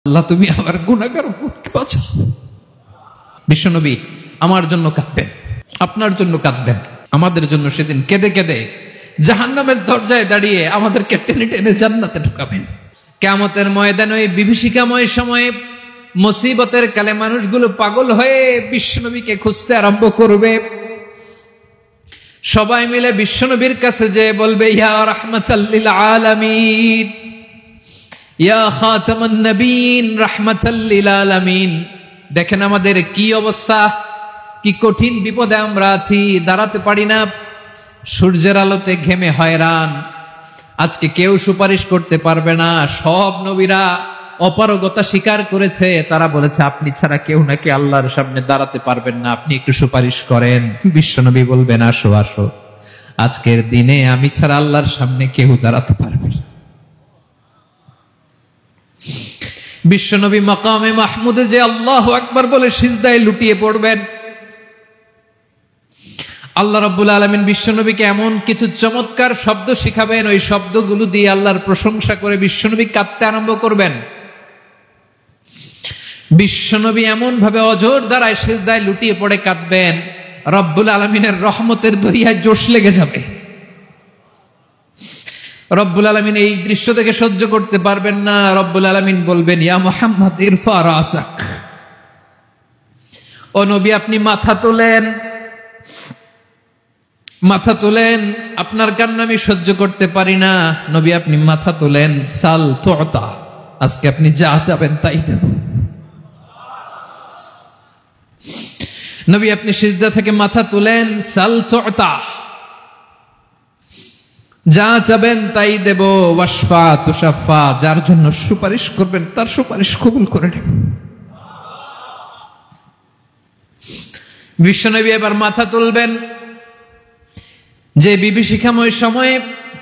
আল্লাহ তুমি আমার গুনাহগার উম্মতকে বাঁচাও। বিশ্বনবী আমার জন্য কাঁদবেন, আপনার জন্য কাঁদবেন, আমাদের জন্য সেদিন কেঁদে কেঁদে জাহান্নামের দরজায় দাঁড়িয়ে আমাদেরকে টেনে টেনে জান্নাতে ঢুকাবেন। কিয়ামতের ময়দানে ওই বিভীষিকাময় সময়ে মুসিবতের কালে মানুষগুলো পাগল হয়ে বিশ্বনবীকে খুঁজতে আরম্ভ করবে। সবাই মিলে বিশ্বনবীর কাছে যেয়ে বলবে, ইয়া রাহমাতাল লিল আলামিন, ইয়া খাতামান নবীন, রাহমাতাল লিল আলামিন। দেখেন আমাদের কি অবস্থা, কি কঠিন বিপদে আমরা আছি, দাঁড়াতে পারি না, সূর্যের আলোতে ঘেমে হয়রান। আজকে কেউ সুপারিশ করতে পারবে না। সব নবীরা অপারগতা স্বীকার করেছে, তারা বলেছে আপনি ছাড়া কেউ নাকি আল্লাহর সামনে দাঁড়াতে পারবেন না, আপনি একটু সুপারিশ করেন। বিশ্বনবী বলবেন, আসো আসো, আজকের দিনে আমি ছাড়া আল্লাহর সামনে কেউ দাঁড়াতে পারবে না। বিশ্বনবী মাকামে মাহমুদে যে আল্লাহু আকবার বলে সিজদায় লুটিয়ে পড়বেন। আল্লাহ রাব্বুল আলামিন বিশ্বনবীকে এমন কিছু চমৎকার শব্দ শিখাবেন, ওই শব্দগুলো দিয়ে আল্লাহর প্রশংসা করে বিশ্বনবী কাঁদতে আরম্ভ করবেন। বিশ্বনবী এমন ভাবে অজর দ্বারায় সিজদায় লুটিয়ে পড়ে কাঁদবেন, রব্বুল আলামিনের রহমতের দরিয়ায় জোশ লেগে যাবে। রব্বুল আলামিন এই দৃশ্য থেকে সহ্য করতে পারবেন না। রব্বুল আলামিন বলবেন, ইয়া মুহাম্মদ ইরফা রাসাক, ও নবী আপনি মাথা তোলেন, মাথা তোলেন, আপনার কান্না আমি সহ্য করতে পারি না। নবী আপনি মাথা তোলেন, সাল তুতা, আজকে আপনি যা চাবেন তাই দেব। নবী আপনি সিজদা থেকে মাথা তুলেন, সাল তুতা, যা চাবেন তাই দেব। ওয়াশফা তুশাফা, যার জন্য সুপারিশ করবেন তার সুপারিশ কবুল করে নেব। বিশ্বনবী এবার মাথা তুলবেন। যে বিভীষিকাময় সময়ে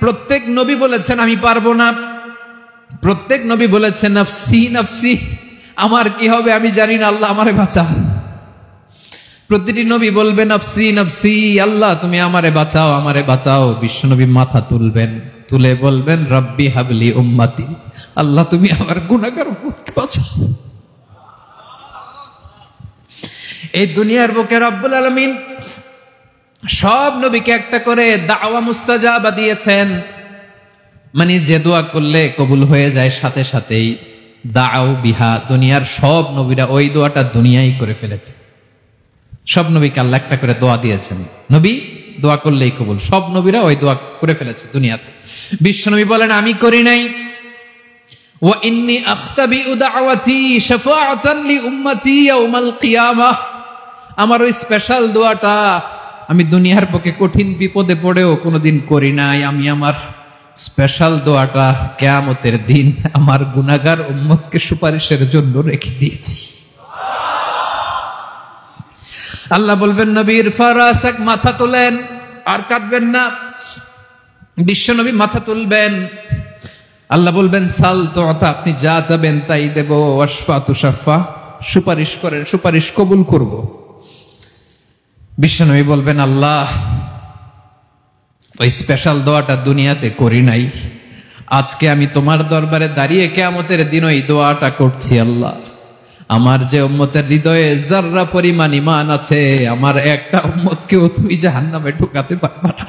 প্রত্যেক নবী বলেছেন আমি পারবো না, প্রত্যেক নবী বলেছেন নফসি নফসি, আমার কি হবে আমি জানি না, আল্লাহ আমারে বাঁচাও। প্রতিটি নবী বলবে নফসি নফসি, আল্লাহ তুমি আমারে বাঁচাও, আমারে বাঁচাও। বিশ্বনবী মাথা তুলবেন, তুলে বলবেন রব্বি হাবলি উম্মতি, আল্লাহ তুমি আমার গুনাহগার উম্মতকে বাঁচাও। এই দুনিয়ার বুকে রব্বুল আলামিন সব নবীকে একটা করে দাওয়া মুস্তাজাবা দিয়েছেন, মানে যে দোয়া করলে কবুল হয়ে যায় সাথে সাথেই। দাও বিহা, দুনিয়ার সব নবীরা ওই দোয়াটা দুনিয়ায় করে ফেলেছে। সব নবীকে আল্লাহ একটা করে দোয়া দিয়েছেন, নবী দোয়া করলেই কবুল। সব নবীরা ওই দোয়া করে ফেলেছে দুনিয়াতে। বিশ্বনবী বলেন আমি করি নাই। ওয়া ইন্নী আখতাবিউ দাওয়াতি শাফাআতান লি উম্মতি ইয়াউমাল কিয়ামাহ, আমার ওই স্পেশাল দোয়াটা আমি দুনিয়ার পক্ষে কঠিন বিপদে পড়েও কোনোদিন করি নাই। আমি আমার স্পেশাল দোয়াটা কিয়ামতের দিন আমার গুনাহগার উম্মতকে সুপারিশের জন্য রেখে দিয়েছি। আল্লাহ বলবেন নবী ইরফা রাসাক, মাথা তোলেন, আর কাঁদবেন না। বিশ্বনবী মাথা তুলবেন, আল্লাহ বলবেন সাল তুতা, আপনি যা চাবেন তাই দেব। ওয়াশফা তুশাফা, সুপারিশ করেন, সুপারিশ কবুল করব। বিশ্বনবী বলবেন আল্লাহ ওই স্পেশাল দোয়াটা দুনিয়াতে করি নাই, আজকে আমি তোমার দরবারে দাঁড়িয়ে কিয়ামতের দিন ওই দোয়াটা করছি। আল্লাহ আমার যে উম্মতের হৃদয়ে যাররা পরিমাণ ঈমান আছে, আমার একটা উম্মতকেও তুই জাহান্নামে ঢুকাতে পারবা না।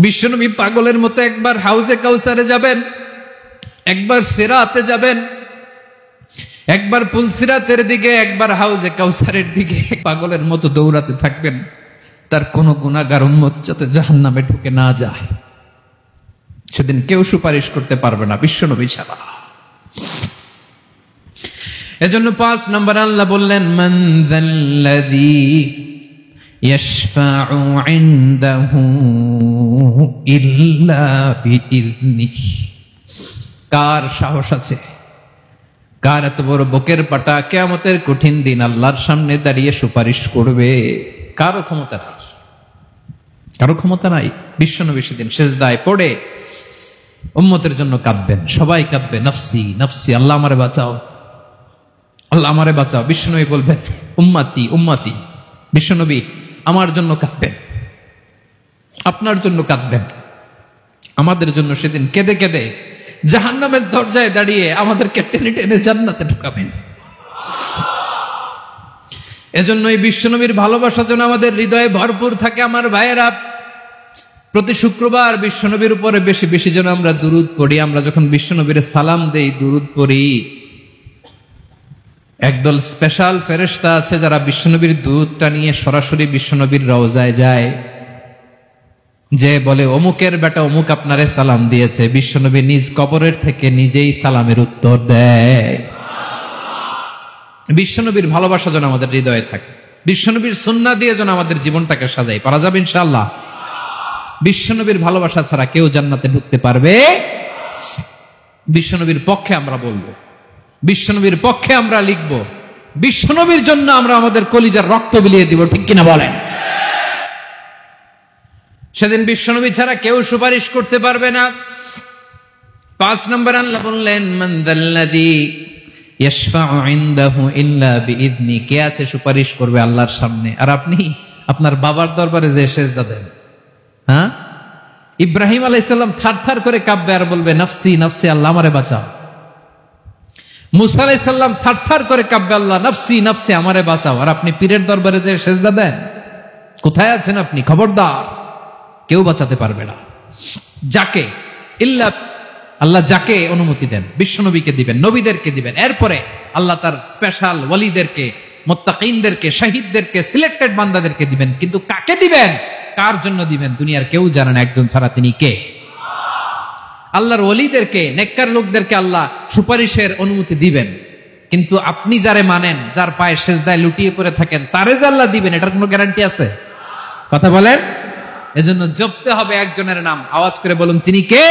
বিশ্বনবী পাগলের মতো একবার হাউজে কাউসারে যাবেন, একবার সিরাতে যাবেন, একবার পুলসিরাতের দিকে, একবার হাউজে কাউসারের দিকে, পাগলের মতো দৌড়াতে থাকবেন, তার কোন গুনাহগার উম্মত যাতে জাহান্নামে ঢুকে না যায়। সেদিন কেউ সুপারিশ করতে পারবে না বিশ্বনবী ছাড়া। এজন্য 5 নম্বর আল্লাহ বললেন মান যাল্লাযী ইয়াশফাউ ইনদাহু ইল্লা বিইযনিহি, কার সাহস আছে, কার এত বড় বুকের পাটা কিয়ামতের কঠিন দিন আল্লাহর সামনে দাঁড়িয়ে সুপারিশ করবে? কারো ক্ষমতা নাই, কারো ক্ষমতা নাই। বিশ্বনবী সেদিন সিজদায় পড়ে উম্মতের জন্য কাঁদবেন, সবাই কাঁদবে নফসি নফসি, আল্লাহ আমারে বাঁচাও, আল্লাহ আমারে বাঁচাও। বিশ্বনবী বলবেন উম্মতি উম্মতি, বিশ্বনবী আমার জন্য কাঁদবেন, আপনার জন্য কাঁদবেন, আমাদের জন্য সেদিন কেঁদে কেঁদে জাহান্নামের দরজায় দাঁড়িয়ে আমাদেরকে টেনে টেনে জান্নাতে ঢুকাবেন। এজন্য এই বিশ্বনবীর ভালোবাসা যেন আমাদের হৃদয়ে ভরপুর থাকে। আমার ভাইয়েরা, প্রতি শুক্রবার বিশ্বনবীর উপরে বেশি বেশি যেন আমরা দুরূদ পড়ি। আমরা যখন বিশ্বনবীর সালাম দেই, দুরূদ পড়ি, একদল স্পেশাল ফেরেশতা আছে যারা বিশ্বনবীর দুরূদটা নিয়ে সরাসরি বিশ্বনবীর রওজায় যায়, যে বলে অমুকের বেটা অমুক আপনারে সালাম দিয়েছে। বিশ্বনবী নিজ কবরের থেকে নিজেই সালামের উত্তর দেয়। বিশ্বনবীর ভালোবাসা যেন আমাদের হৃদয়ে থাকে। বিশ্বনবীর সুন্নাহ দিয়ে যেন আমাদের জীবনটাকে সাজাই। পারা যাবে ইনশাআল্লাহ। বিশ্বনবীর ভালোবাসা ছাড়া কেউ জান্নাতে ঢুকতে পারবে। বিশ্বনবীর পক্ষে আমরা বলবো, বিশ্বনবীর পক্ষে আমরা লিখব, বিশ্বনবীর জন্য আমরা আমাদের কলিজার রক্ত বিলিয়ে দিব। ঠিক কিনা বলেন? সেদিন বিশ্বনবী ছাড়া কেউ সুপারিশ করতে পারবে না। 5 নম্বর আল্লাহ বললেন, মান যাল্লাযী ইয়াশফাউ ইনদাহু ইল্লা বিইذনি। কে আছে সুপারিশ করবে আল্লাহর সামনে? আর আপনি আপনার বাবার দরবারে যে সেজদা দেন, হ্যাঁ, ইব্রাহিম আলাইহিস সালাম থারথার করে কাঁপবে আর বলবে নফসি নফসি, আল্লাহ আমারে বাঁচাও। মুসা আলাইহিস সালাম থারথার করে কাঁপবে, আল্লাহ নফসি নফসি, আমারে বাঁচাও। আর আপনি পীরের দরবারে যে সেজদা দেন, কোথায় আছেন আপনি? খবরদার, কেউ বাঁচাতে পারবে না। যাকে ইল্লা আল্লাহ যাকে অনুমতি দেন, বিশ্বনবীকে দিবেন, নবীদেরকে দিবেন। এরপরে আল্লাহ তার স্পেশাল ওয়ালিদেরকে, মুত্তাকিনদেরকে, শহীদদেরকে, সিলেক্টেড বান্দাদেরকে দিবেন। কিন্তু কাকে দিবেন, কার জন্য দিবেন, দুনিয়ার কেউ জানে না একজন ছাড়া। তিনি কে? আল্লাহর ওয়ালিদেরকে, নেককার লোকদেরকে আল্লাহ সুপারিশের অনুমতি দিবেন। কিন্তু আপনি যারে মানেন, যার পায়ে সেজদায় লুটিয়ে পড়ে থাকেন, তারে যে আল্লাহ দিবেন, এটার কোনো গ্যারান্টি আছে? কথা বলেন। এজন্য জপতে হবে একজনের নাম। আওয়াজ করে বলুন, তিনি কে?